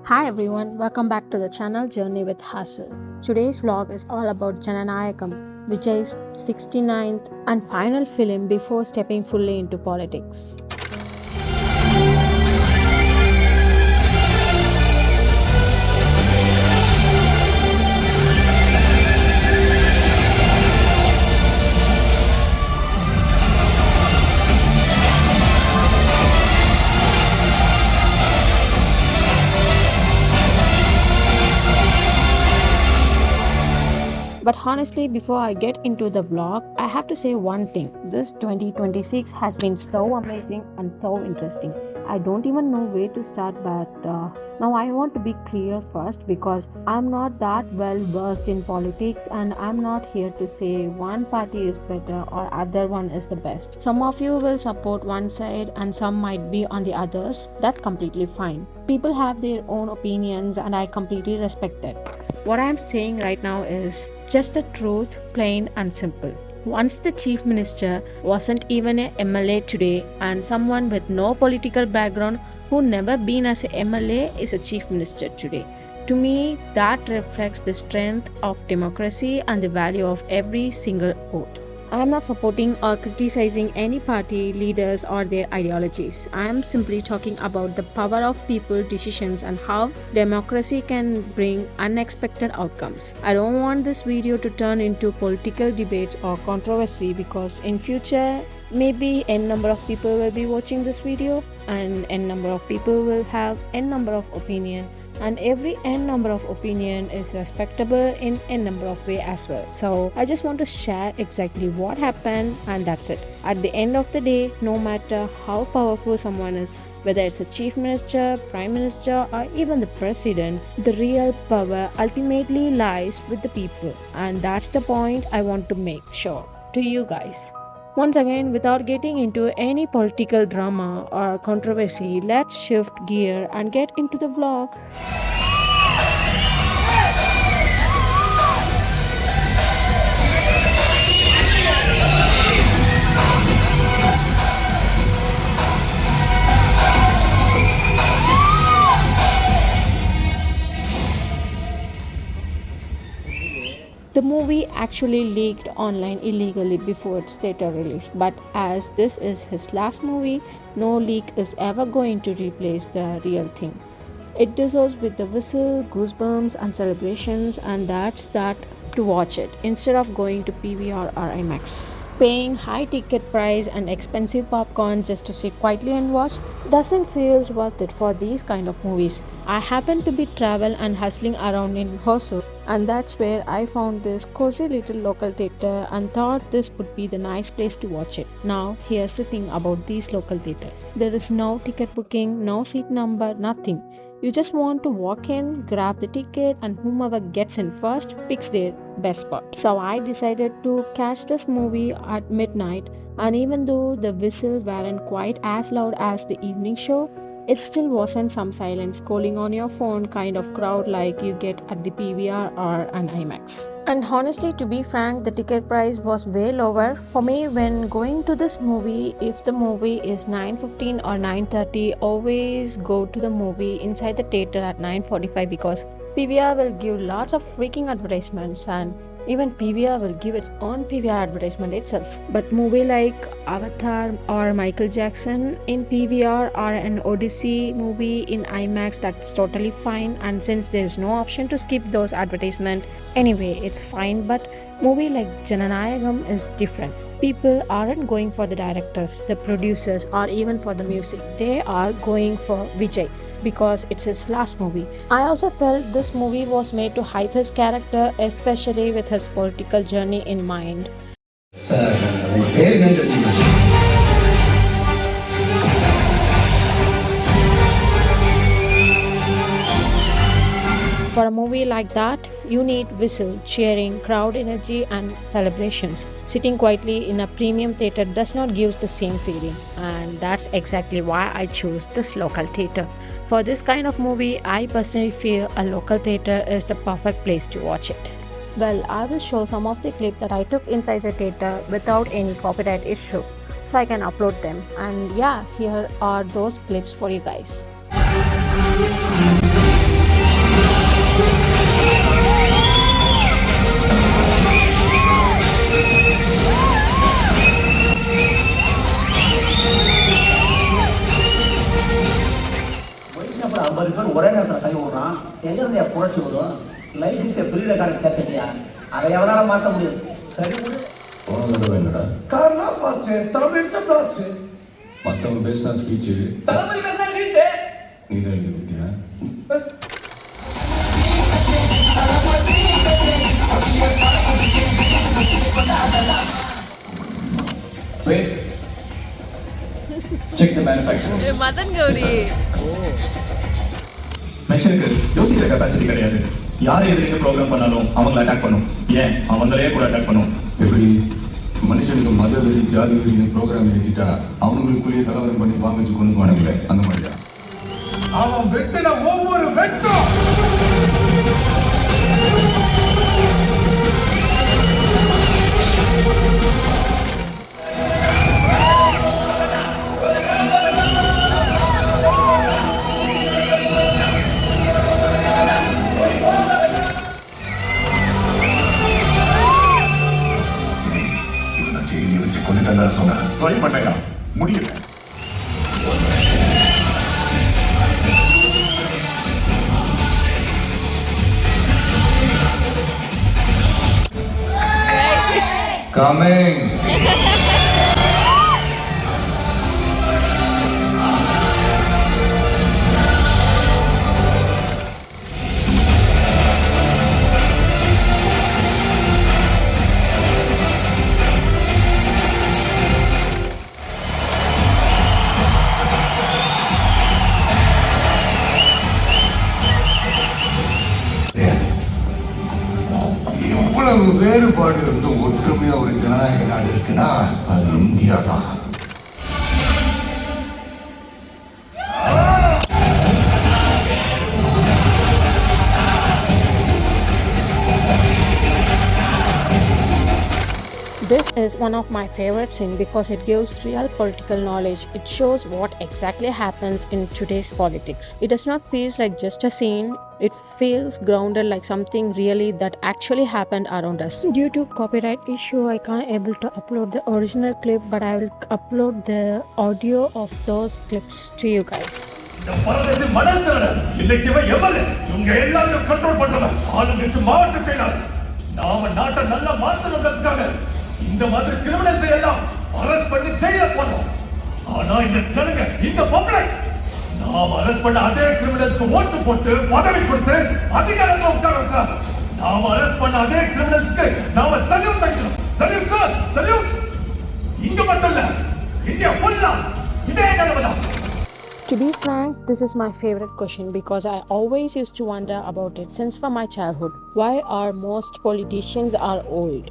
Hi everyone, welcome back to the channel Journey with Hassel. Today's vlog is all about Jananayakam, Vijay's 69th and final film before stepping fully into politics. But honestly, before I get into the vlog, I have to say one thing. This 2026 has been so amazing and so interesting. I don't even know where to start, but now I want to be clear first because I'm not that well versed in politics and I'm not here to say one party is better or other one is the best. Some of you will support one side and some might be on the others. That's completely fine. People have their own opinions and I completely respect that. What I'm saying right now is just the truth, plain and simple. Once the chief minister wasn't even a MLA today, and someone with no political background who never been as a MLA is a chief minister today. To me, that reflects the strength of democracy and the value of every single vote. I am not supporting or criticizing any party leaders or their ideologies. I am simply talking about the power of people decisions and how democracy can bring unexpected outcomes. I don't want this video to turn into political debates or controversy because in future maybe n number of people will be watching this video and n number of people will have n number of opinion, and every n number of opinion is respectable in n number of way as well. So I just want to share exactly what happened, and that's it. At the end of the day, no matter how powerful someone is, whether it's a chief minister, prime minister, or even the president, the real power ultimately lies with the people, and that's the point I want to make sure to you guys. Once again, without getting into any political drama or controversy, let's shift gear and get into the vlog. The movie actually leaked online illegally before its theater release, but as this is his last movie, no leak is ever going to replace the real thing. It deserves with the whistle, goosebumps, and celebrations, and that's that to watch it instead of going to PVR or IMAX. Paying high ticket price and expensive popcorn just to sit quietly and watch doesn't feel worth it for these kind of movies. I happen to be travel and hustling around in Hosur, and that's where I found this cozy little local theater and thought this would be the nice place to watch it. Now, here's the thing about these local theater. There is no ticket booking, no seat number, nothing. You just want to walk in, grab the ticket, and whomever gets in first picks their best spot. So I decided to catch this movie at midnight, and even though the whistle weren't quite as loud as the evening show, it still wasn't some silent scrolling on your phone kind of crowd like you get at the PVR or an IMAX. And honestly, to be frank, the ticket price was way lower for me when going to this movie. If the movie is 9:15 or 9:30, always go to the movie inside the theater at 9:45 because PVR will give lots of freaking advertisements, and even PVR will give its own PVR advertisement itself. But movie like Avatar or Michael Jackson in PVR or an Odyssey movie in IMAX, that's totally fine. And since there is no option to skip those advertisements, anyway, it's fine. But movie like Jananayagam is different. People aren't going for the directors, the producers, or even for the music. They are going for Vijay because it's his last movie. I also felt this movie was made to hype his character, especially with his political journey in mind. For a movie like that, you need whistle, cheering, crowd energy, and celebrations. Sitting quietly in a premium theater does not give the same feeling, and that's exactly why I chose this local theater. For this kind of movie, I personally feel a local theater is the perfect place to watch it. Well, I will show some of the clips that I took inside the theater without any copyright issue, so I can upload them. And yeah, here are those clips for you guys. பேர் ஒரே நேரத்தில் கை விடுறான். எங்கே புரட்சி வரும்? Life is a pre recorded கேசட்டியா, அதை எவனால மாற்ற முடியும். சரி விடு. போன தடவை என்னடா காரணம் ஃபாஸ்ட் தலைமை பிளாஸ்ட். மற்றவங்க பேசினா ஸ்பீச்சு தலைமை பேசினா ரீச். நீ தான் எழுதி கொடுத்தியா? Wait. Check the manufacturer. Madan Gowri மெஷினுக்கு யோசிக்கிற கெப்பாசிட்டி கிடையாது. யார் எதிரிங்க ப்ரோக்ராம் பண்ணாலும் அவங்களை அட்டாக் பண்ணும். ஏன் அவங்களே கூட அட்டாக் பண்ணும். எப்படி மனுஷனுக்கு மத வெறி ஜாதி வெறின்னு ப்ரோக்ராம் எழுதிட்டா அவங்களுக்குள்ளேயே கலவரம் பண்ணி வாங்கிச்சு கொண்டு வானுங்களே அந்த மாதிரியா? அவன் வெட்டின ஒவ்வொரு வெட்டும் ட்ரை பண்ணையா முடியல. Coming. இவ்வளவு வேறுபாடு இருந்தும் ஒற்றுமையா ஒரு ஜனநாயக நாடு இருக்குன்னா அது இந்தியா தான். This is one of my favorite scenes because it gives real political knowledge. It shows what exactly happens in today's politics. It does not feel like just a scene. It feels grounded like something really that actually happened around us. Due to copyright issue, I can't able to upload the original clip, but I will upload the audio of those clips to you guys. இந்த மாதிரி criminals எல்லாம் arrest பண்ணி ஜெயில போடுறோம். ஆனா இந்த ஜனங்க இந்த பப்ளிக் நாம அரெஸ்ட் பண்ண அதே கிரிமினல்ஸ்க்கு ஓட்டு போட்டு பதவி கொடுத்து அதிகாரத்துல உட்கார வைக்கிறாங்க. நாம அரெஸ்ட் பண்ண அதே கிரிமினல்ஸ்க்கு நாம சல்யூட் அடிக்கணும். Salute sir, salute. இங்க மட்டும் இல்ல, இந்தியா ஃபுல்லா இதே நிலைமைதான். To be frank, this is my favorite question because I always used to wonder about it since from my childhood. Why are most politicians are old?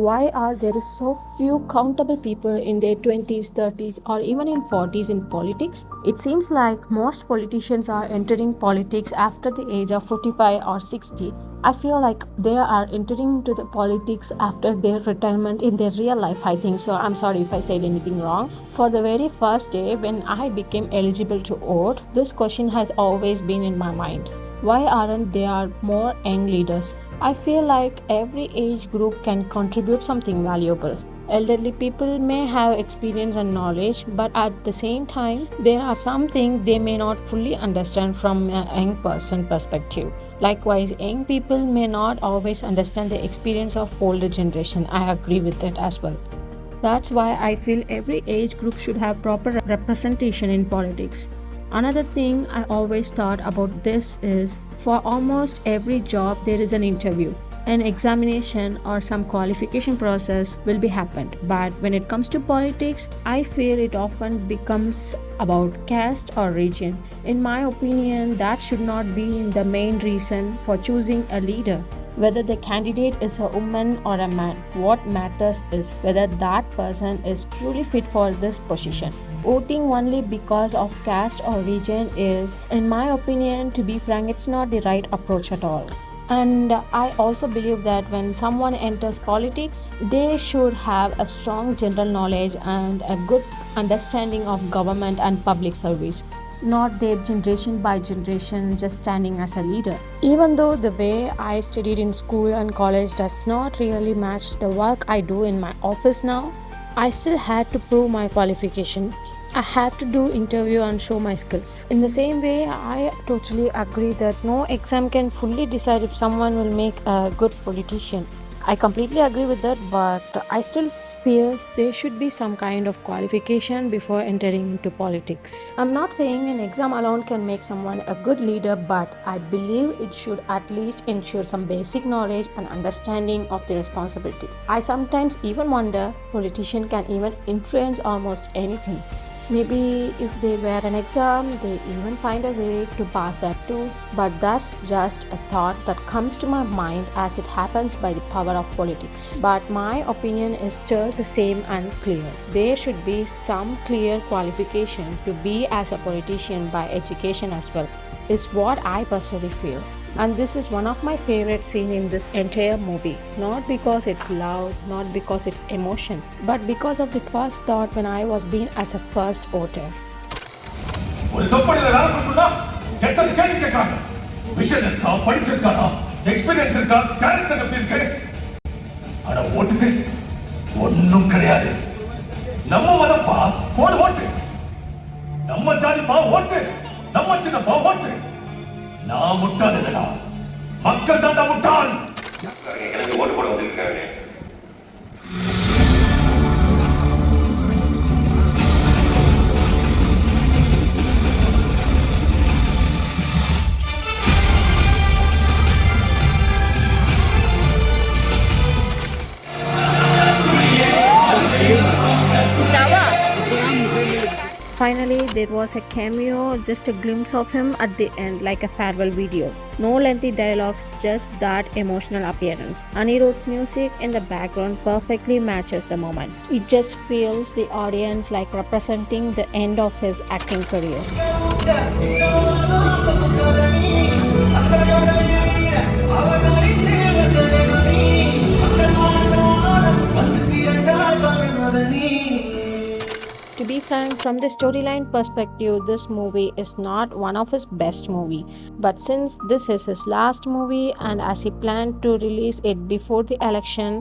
Why are there so few countable people in their 20s, 30s or even in 40s in politics? It seems like most politicians are entering politics after the age of 45 or 60. I feel like they are entering into the politics after their retirement in their real life, I think so. I'm sorry if I said anything wrong. For the very first day when I became eligible to vote, this question has always been in my mind. Why aren't there more young leaders? I feel like every age group can contribute something valuable. Elderly people may have experience and knowledge, but at the same time, there are some things they may not fully understand from a young person perspective. Likewise, young people may not always understand the experience of older generation. I agree with that as well. That's why I feel every age group should have proper representation in politics. Another thing I always thought about this is for almost every job there is an interview. An examination or some qualification process will be happened. But when it comes to politics, I feel it often becomes about caste or region. In my opinion, that should not be the main reason for choosing a leader. Whether the candidate is a woman or a man, what matters is whether that person is truly fit for this position. Voting only because of caste or region is, in my opinion, to be frank, it's not the right approach at all. And I also believe that when someone enters politics, they should have a strong general knowledge and a good understanding of government and public service, not their generation by generation just standing as a leader. Even though the way I studied in school and college does not really match the work I do in my office now, I still had to prove my qualification. I had to do interview and show my skills. In the same way, I totally agree that no exam can fully decide if someone will make a good politician. I completely agree with that, but I still feel there should be some kind of qualification before entering into politics. I'm not saying an exam alone can make someone a good leader, but I believe it should at least ensure some basic knowledge and understanding of the responsibility. I sometimes even wonder politicians can even influence almost anything. Maybe if they were an exam, they even find a way to pass that too. But that's just a thought that comes to my mind as it happens by the power of politics. But my opinion is still the same and clear. There should be some clear qualification to be as a politician by education as well, is what I personally feel. And this is one of my favorite scenes in this entire movie. Not because it's loud, not because it's emotion, but because of the first thought when I was being as a first voter. ஒரு கம்பெனில வேலை பார்க்கணும்னா எத்தனை கேள்வி கேட்கறாங்க. Vision இருக்கா, படிச்சிருக்கானா, experience இருக்கா, character எப்படி இருக்கு? ஆனா ஓட்டுக்கு ஒண்ணும் கிடையாது. நம்ம மதப்பா போடு ஓட்டு. நம்ம ஜாதிப்பா ஓட்டு. நம்ம சின்னப்பா ஓட்டு. நான் முட்டாள் இல்லடா, மக்கள் தாண்டா முட்டாள். எனக்கு ஓட்டு போட வந்திருக்காரு. Finally, there was a cameo, just a glimpse of him at the end, like a farewell video. No lengthy dialogues, just that emotional appearance. Anirudh's music in the background perfectly matches the moment. It just feels the audience like representing the end of his acting career. To be frank, from the storyline perspective, this movie is not one of his best movie. But since this is his last movie and as he planned to release it before the election,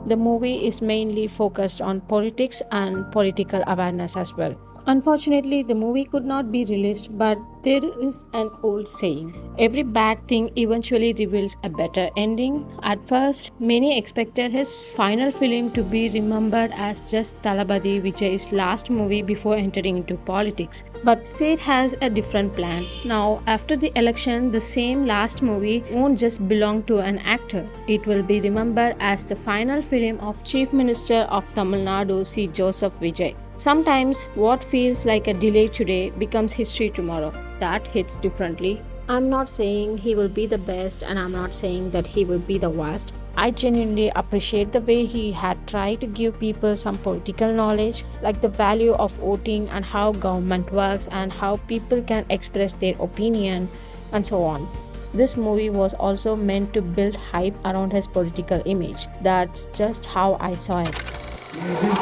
the movie is mainly focused on politics and political awareness as well. Unfortunately, the movie could not be released, but there is an old saying, every bad thing eventually reveals a better ending. At first, many expected his final film to be remembered as just Thalapathy Vijay's last movie before entering into politics. But fate has a different plan. Now, after the election, the same last movie won't just belong to an actor. It will be remembered as the final film of Chief Minister of Tamil Nadu, C. Joseph Vijay. Sometimes what feels like a delay today becomes history tomorrow. That hits differently. I'm not saying he will be the best and I'm not saying that he will be the worst. I genuinely appreciate the way he had tried to give people some political knowledge, like the value of voting and how government works and how people can express their opinion and so on. This movie was also meant to build hype around his political image. That's just how I saw it.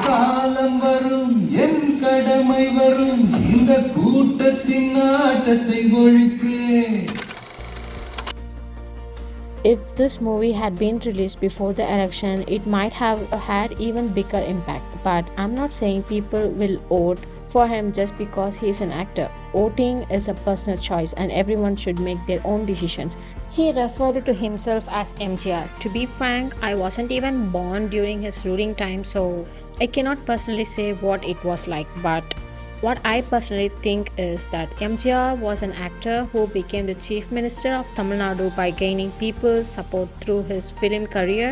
காலம் வரும் என் கடமை வரும் இந்த கூட்டத்தின் ஆட்டத்தை ஒழிப்பேன். If this movie had been released before the election, it might have had even bigger impact. But I'm not saying people will vote for him just because he's an actor. Voting is a personal choice and everyone should make their own decisions. He referred to himself as MGR. To be frank, I wasn't even born during his ruling time, so I cannot personally say what it was like. But what I personally think is that MGR was an actor who became the Chief Minister of Tamil Nadu by gaining people's support through his film career.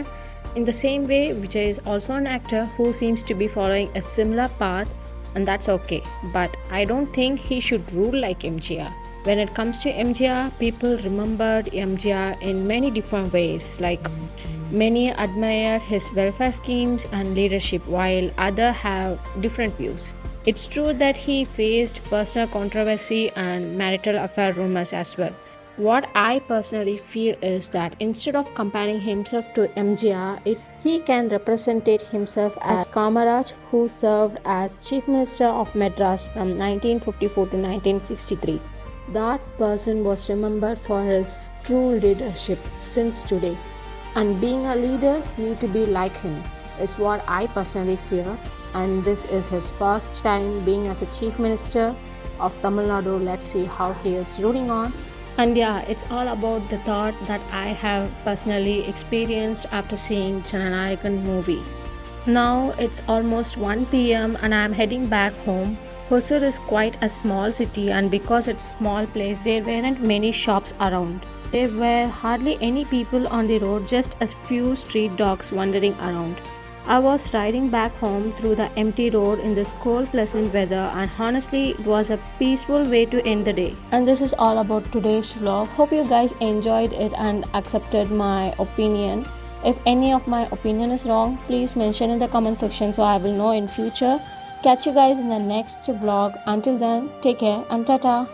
In the same way, Vijay is also an actor who seems to be following a similar path, and that's okay. But I don't think he should rule like MGR. When it comes to MGR, people remembered MGR in many different ways. Like many admire his welfare schemes and leadership, while others have different views. It's true that he faced personal controversy and marital affair rumors as well. What I personally feel is that instead of comparing himself to MGR, he can represent himself as Kamaraj, who served as Chief Minister of Madras from 1954 to 1963. That person was remembered for his true leadership since today. And being a leader need to be like him, is what I personally feel. and this is his first time being as a chief minister of Tamil Nadu. Let's see how he is rooting on. And yeah, it's all about the thought that I have personally experienced after seeing Jananayakan movie. Now it's almost 1 p.m. and I'm heading back home. Hosur is quite a small city, and because it's small place, there weren't many shops around. There were hardly any people on the road, just a few street dogs wandering around. I was riding back home through the empty road in this cold, pleasant weather, and honestly, it was a peaceful way to end the day. And this is all about today's vlog. Hope you guys enjoyed it and accepted my opinion. If any of my opinion is wrong, please mention in the comment section so I will know in future. Catch you guys in the next vlog. Until then, take care and tata.